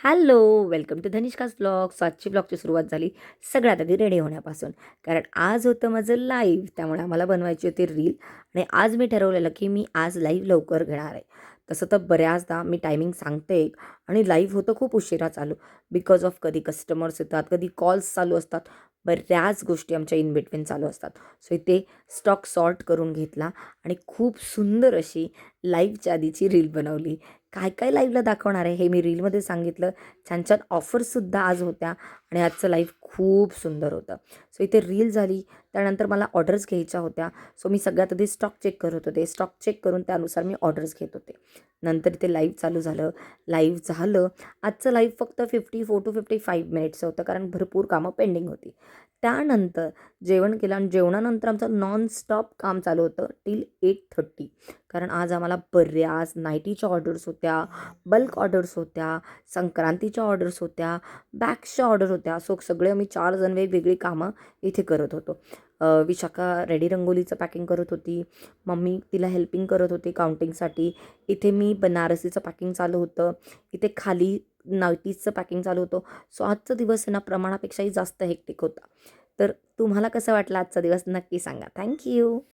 Hello, welcome to Dhanishka's blog. आजची ब्लॉगची सुरुवात झाली सगळ्यात आधी रेडी होण्यापासून. कारण आज होतं माझं लाईव्ह, त्यामुळे आम्हाला बनवायची होती रील. आणि आज मी ठरवलेलं की मी आज लाईव्ह लवकर घेणार आहे. तसं तर बऱ्याचदा मी टायमिंग सांगते एक आणि लाईव्ह होतं खूप उशिरा चालू. बिकॉज ऑफ कधी कस्टमर्स येतात, कधी कॉल्स चालू असतात. बऱ्याच गोष्टी आमच्या इन बिटवीन चालू असतात. सो इथे स्टॉक सॉर्ट करून घेतला आणि खूप सुंदर अशी लाईव्हच्या आधीची रील बनवली. काय काय लाईव्हला दाखवणार आहे हे मी रीलमध्ये सांगितलं. छान छान ऑफर्ससुद्धा आज होत्या आणि आजचं लाईव्ह खूप सुंदर होतं. सो इथे रील झाली. त्यानंतर मला ऑर्डर्स घ्यायच्या होत्या. सो मी सगळ्यात आधी स्टॉक चेक करत होते. स्टॉक चेक करून त्यानुसार मी ऑर्डर्स घेत होते. नंतर इथे लाईव्ह चालू झालं. लाईव्ह झालं. आजचं लाईव्ह फक्त 54 to 55 मिनिट्सचं होतं, कारण भरपूर कामं पेंडिंग होती. त्यानंतर जेवण केलं आणि जेवणानंतर आमचं नॉनस्टॉप काम चालू होतं टिल 8:30. कारण आज आम्हाला बऱ्याच नाईटीच्या ऑर्डर्स होत्या, बल्क ऑर्डर्स होत्या, संक्रांतीच्या ऑर्डर्स होत्या, बॅग्सच्या ऑर्डर होत्या. सो सगळे आम्ही 4 जण वेगवेगळी कामं इथे करत होतो. विशाखा रेडी रंगोलीचं पॅकिंग करत होती. मम्मी तिला हेल्पिंग करत होती काउंटिंगसाठी. इथे मी बनारसीचं पॅकिंग चालू होतं. इथे खाली नाईटीजचं पॅकिंग चालू होतं. सो आजचा दिवस आहे ना, प्रमाणापेक्षाही जास्त हेक्टिक होता. तर तुम्हाला कसं वाटलं आजचा दिवस नक्की सांगा. थँक्यू.